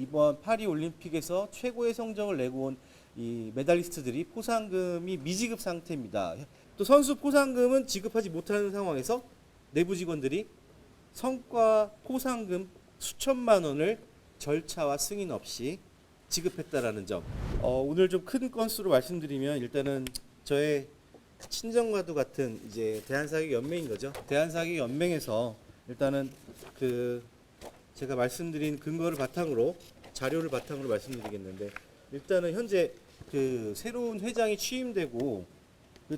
이번 파리 올림픽에서 최고의 성적을 내고 온 이 메달리스트들이 포상금이 미지급 상태입니다. 또 선수 포상금은 지급하지 못하는 상황에서 내부 직원들이 성과 포상금 수천만 원을 절차와 승인 없이 지급했다라는 점. 오늘 좀 큰 건수로 말씀드리면 일단은 저의 친정과도 같은 이제 대한사격연맹인 거죠. 대한사격연맹에서 일단은 제가 말씀드린 근거를 바탕으로 자료를 바탕으로 말씀드리겠는데, 일단은 현재 새로운 회장이 취임되고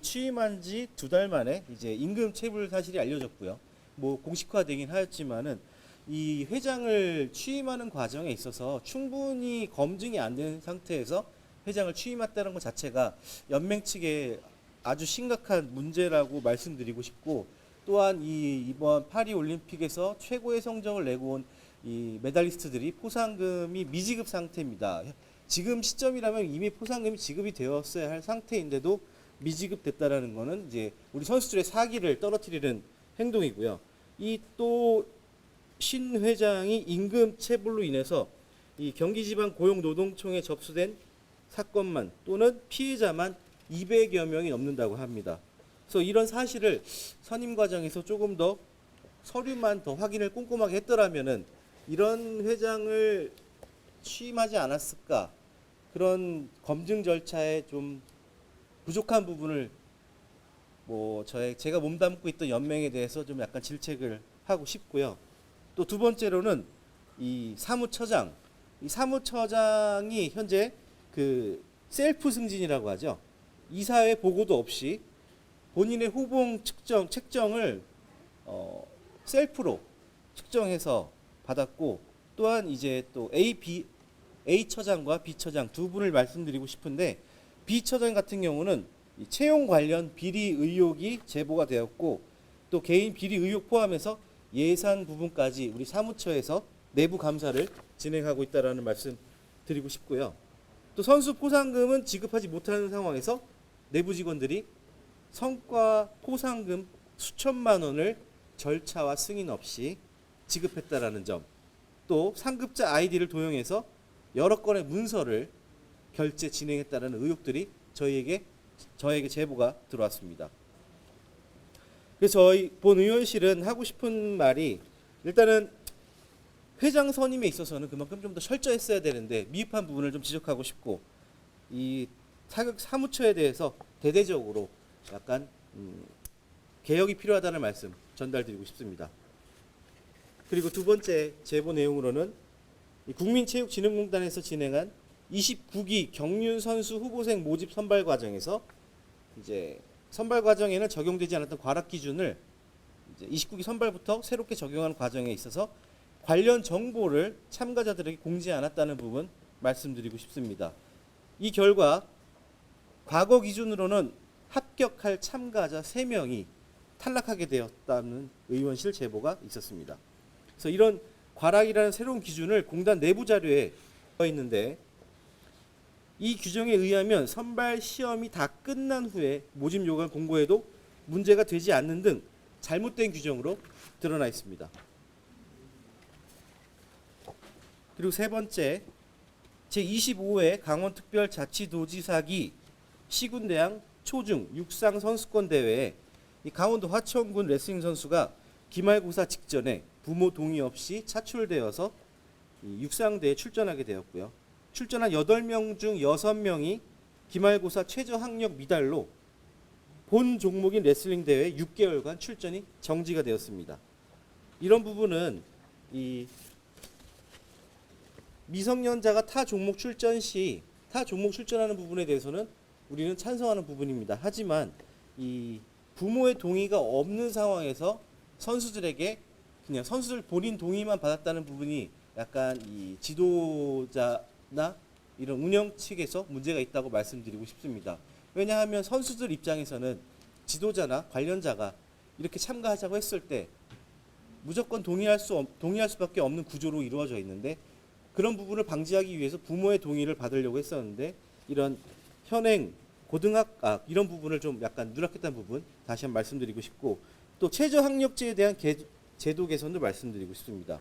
취임한 지 2달 만에 이제 임금 체불 사실이 알려졌고요. 뭐 공식화되긴 하였지만은 이 회장을 취임하는 과정에 있어서 충분히 검증이 안 된 상태에서 회장을 취임했다는 것 자체가 연맹 측에 아주 심각한 문제라고 말씀드리고 싶고, 또한 이번 파리 올림픽에서 최고의 성적을 내고 온 이 메달리스트들이 포상금이 미지급 상태입니다. 지금 시점이라면 이미 포상금이 지급이 되었어야 할 상태인데도 미지급됐다라는 것은 이제 우리 선수들의 사기를 떨어뜨리는 행동이고요. 이 또 신 회장이 임금 체불로 인해서 이 경기지방고용노동청에 접수된 사건만 또는 피해자만 200여 명이 넘는다고 합니다. 그래서 이런 사실을 선임 과정에서 조금 더 서류만 더 확인을 꼼꼼하게 했더라면은 이런 회장을 취임하지 않았을까, 그런 검증 절차에 좀 부족한 부분을 제가 몸담고 있던 연맹에 대해서 좀 약간 질책을 하고 싶고요. 또 두 번째로는 이 사무처장이 현재 셀프 승진이라고 하죠. 이사회 보고도 없이 본인의 호봉 책정을 셀프로 측정해서 받았고, 또한 이제 또 A 처장과 B 처장 두 분을 말씀드리고 싶은데, B 처장 같은 경우는 채용 관련 비리 의혹이 제보가 되었고, 또 개인 비리 의혹 포함해서 예산 부분까지 우리 사무처에서 내부 감사를 진행하고 있다라는 말씀 드리고 싶고요. 또 선수 포상금은 지급하지 못하는 상황에서 내부 직원들이 성과 포상금 수천만 원을 절차와 승인 없이 지급했다라는 점, 또 상급자 아이디를 도용해서 여러 건의 문서를 결제 진행했다는 의혹들이 저에게 제보가 들어왔습니다. 그래서 저희 본 의원실은 하고 싶은 말이, 일단은 회장 선임에 있어서는 그만큼 좀 더 철저했어야 되는데 미흡한 부분을 좀 지적하고 싶고, 이 사무처에 대해서 대대적으로 약간 개혁이 필요하다는 말씀 전달드리고 싶습니다. 그리고 두 번째 제보 내용으로는 국민체육진흥공단에서 진행한 29기 경륜 선수 후보생 모집 선발 과정에서 이제 선발 과정에는 적용되지 않았던 과락 기준을 이제 29기 선발부터 새롭게 적용하는 과정에 있어서 관련 정보를 참가자들에게 공지 않았다는 부분 말씀드리고 싶습니다. 이 결과 과거 기준으로는 합격할 참가자 3명이 탈락하게 되었다는 의원실 제보가 있었습니다. 그래서 이런 과락이라는 새로운 기준을 공단 내부 자료에 써 있는데, 이 규정에 의하면 선발 시험이 다 끝난 후에 모집 요건 공고해도 문제가 되지 않는 등 잘못된 규정으로 드러나 있습니다. 그리고 세 번째, 제25회 강원특별자치도지사기 시군대항 초중 육상 선수권 대회에 강원도 화천군 레슬링 선수가 기말고사 직전에 부모 동의 없이 차출되어서 육상대회에 출전하게 되었고요. 출전한 8명 중 6명이 기말고사 최저 학력 미달로 본 종목인 레슬링 대회 6개월간 출전이 정지가 되었습니다. 이런 부분은 이 미성년자가 타 종목 출전하는 부분에 대해서는 우리는 찬성하는 부분입니다. 하지만 이 부모의 동의가 없는 상황에서 선수들에게 그냥 선수들 본인 동의만 받았다는 부분이 약간 이 지도자나 이런 운영 측에서 문제가 있다고 말씀드리고 싶습니다. 왜냐하면 선수들 입장에서는 지도자나 관련자가 이렇게 참가하자고 했을 때 무조건 동의할 수밖에 없는 구조로 이루어져 있는데, 그런 부분을 방지하기 위해서 부모의 동의를 받으려고 했었는데, 이런 현행 이런 부분을 좀 약간 누락했다는 부분 다시 한번 말씀드리고 싶고, 또 최저 학력제에 대한 제도 개선도 말씀드리고 싶습니다.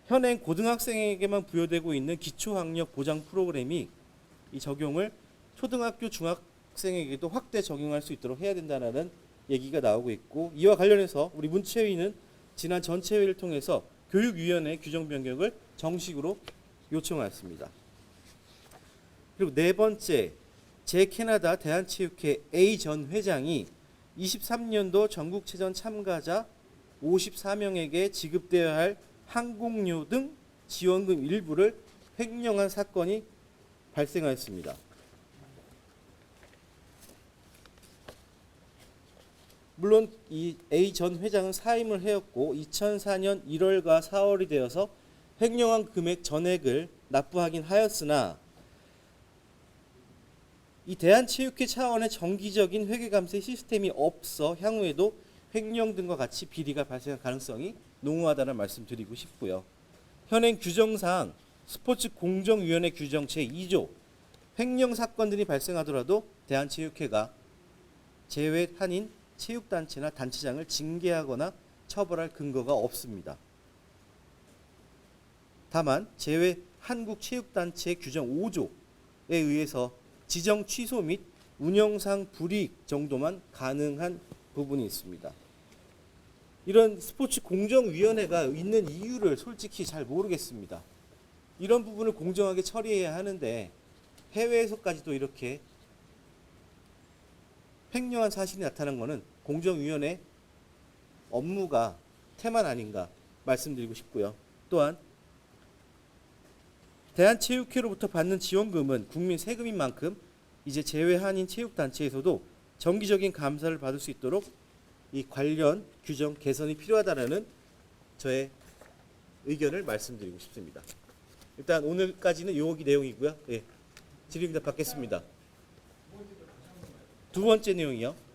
현행 고등학생에게만 부여되고 있는 기초학력 보장 프로그램이 이 적용을 초등학교 중학생에게도 확대 적용할 수 있도록 해야 된다는 얘기가 나오고 있고, 이와 관련해서 우리 문체위는 지난 전체회의를 통해서 교육위원회 규정 변경을 정식으로 요청하였습니다. 그리고 네 번째, 제캐나다 대한체육회 A 전 회장이 23년도 전국체전 참가자 54명에게 지급되어야 할 항공료 등 지원금 일부를 횡령한 사건이 발생하였습니다. 물론 이 A 전 회장은 사임을 해왔고 2004년 1월과 4월이 되어서 횡령한 금액 전액을 납부하긴 하였으나, 이 대한체육회 차원의 정기적인 회계감세 시스템이 없어 향후에도 횡령 등과 같이 비리가 발생할 가능성이 농후하다는 말씀 드리고 싶고요. 현행 규정상 스포츠공정위원회 규정 제2조 횡령 사건들이 발생하더라도 대한체육회가 제외 한인 체육단체나 단체장을 징계하거나 처벌할 근거가 없습니다. 다만 제외 한국체육단체 규정 5조에 의해서 지정 취소 및 운영상 불이익 정도만 가능한 부분이 있습니다. 이런 스포츠 공정위원회가 있는 이유를 솔직히 잘 모르겠습니다. 이런 부분을 공정하게 처리해야 하는데 해외에서까지도 이렇게 횡령한 사실이 나타난 것은 공정위원회 업무가 태만 아닌가 말씀드리고 싶고요. 또한 대한체육회로부터 받는 지원금은 국민 세금인 만큼 이제 제외 한인 체육단체에서도 정기적인 감사를 받을 수 있도록 이 관련 규정 개선이 필요하다는 저의 의견을 말씀드리고 싶습니다. 일단 오늘까지는 여기 내용이고요. 예, 질의응답 받겠습니다. 두 번째 내용이요.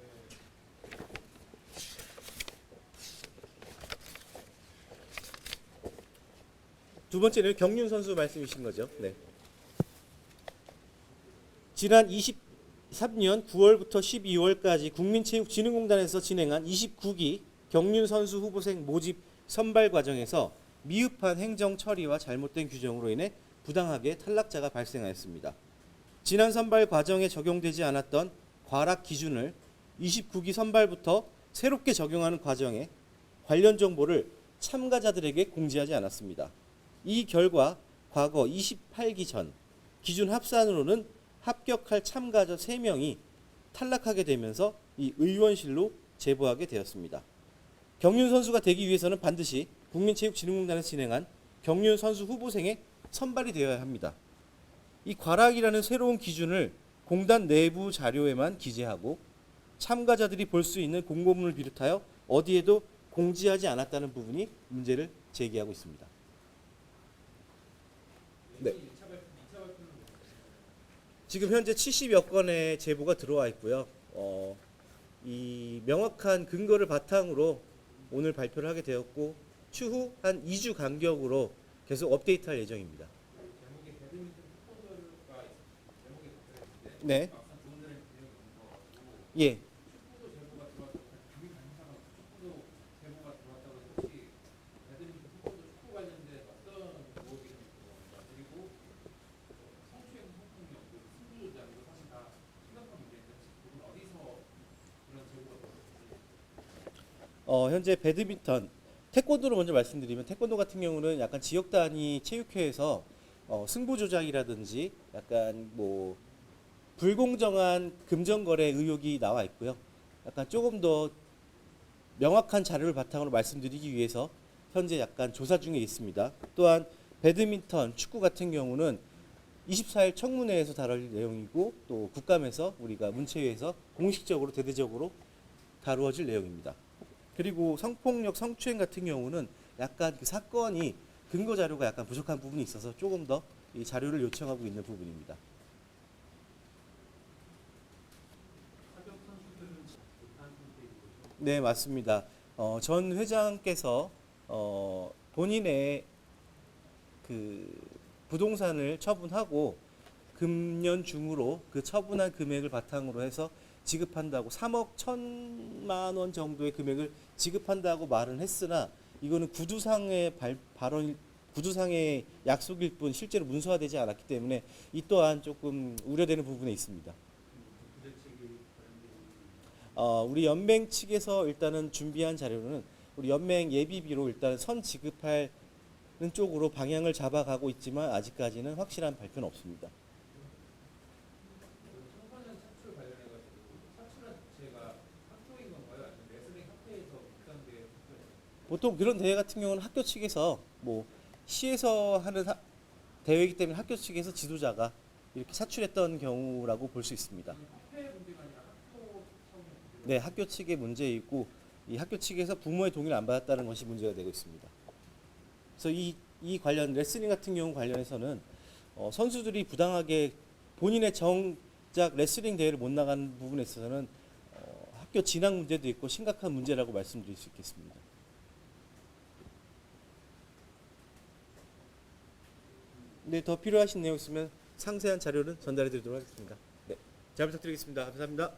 두 번째는 경륜 선수 말씀이신 거죠. 네. 지난 23년 9월부터 12월까지 국민체육진흥공단에서 진행한 29기 경륜 선수 후보생 모집 선발 과정에서 미흡한 행정 처리와 잘못된 규정으로 인해 부당하게 탈락자가 발생하였습니다. 지난 선발 과정에 적용되지 않았던 과락 기준을 29기 선발부터 새롭게 적용하는 과정에 관련 정보를 참가자들에게 공지하지 않았습니다. 이 결과 과거 28기 전 기준 합산으로는 합격할 참가자 3명이 탈락하게 되면서 이 의원실로 제보하게 되었습니다. 경륜 선수가 되기 위해서는 반드시 국민체육진흥공단에서 진행한 경륜 선수 후보생에 선발이 되어야 합니다. 이 과락이라는 새로운 기준을 공단 내부 자료에만 기재하고 참가자들이 볼 수 있는 공고문을 비롯하여 어디에도 공지하지 않았다는 부분이 문제를 제기하고 있습니다. 네. 지금 현재 70여 건의 제보가 들어와 있고요. 이 명확한 근거를 바탕으로 오늘 발표를 하게 되었고 추후 한 2주 간격으로 계속 업데이트할 예정입니다. 네. 예. 현재 배드민턴, 태권도로 먼저 말씀드리면 태권도 같은 경우는 약간 지역 단위 체육회에서 승부 조작이라든지 약간 뭐 불공정한 금전 거래 의혹이 나와 있고요. 약간 조금 더 명확한 자료를 바탕으로 말씀드리기 위해서 현재 약간 조사 중에 있습니다. 또한 배드민턴, 축구 같은 경우는 24일 청문회에서 다룰 내용이고 또 국감에서 우리가 문체위에서 공식적으로 대대적으로 다루어질 내용입니다. 그리고 성폭력, 성추행 같은 경우는 약간 그 사건이 근거 자료가 약간 부족한 부분이 있어서 조금 더 이 자료를 요청하고 있는 부분입니다. 네, 맞습니다. 전 회장께서 본인의 그 부동산을 처분하고 금년 중으로 그 처분한 금액을 바탕으로 해서 지급한다고 3억 1천만 원 정도의 금액을 지급한다고 말은 했으나 이거는 구두상의 발언 구두상의 약속일 뿐 실제로 문서화되지 않았기 때문에 이 또한 조금 우려되는 부분에 있습니다. 우리 연맹 측에서 일단은 준비한 자료는 우리 연맹 예비비로 일단 선 지급하는 쪽으로 방향을 잡아가고 있지만 아직까지는 확실한 발표는 없습니다. 청소년 차출 관련해가지고 차출한 자체가 학교인 건가요? 아니면 레슬링 협회에서 국산대회 보통 그런 대회 같은 경우는 학교 측에서 뭐 시에서 하는 대회이기 때문에 학교 측에서 지도자가 이렇게 차출했던 경우라고 볼 수 있습니다. 협회의 문제가 아니라 학교 차원의 문제가 네, 학교 측의 문제이고 이 학교 측에서 부모의 동의를 안 받았다는 것이 문제가 되고 있습니다. 그래서 이 관련 레슬링 같은 경우 관련해서는 선수들이 부당하게 본인의 정작 레슬링 대회를 못 나가는 부분에 있어서는 학교 진학 문제도 있고 심각한 문제라고 말씀드릴 수 있겠습니다. 네, 더 필요하신 내용 있으면 상세한 자료는 전달해 드리도록 하겠습니다. 네, 잘 부탁드리겠습니다. 감사합니다.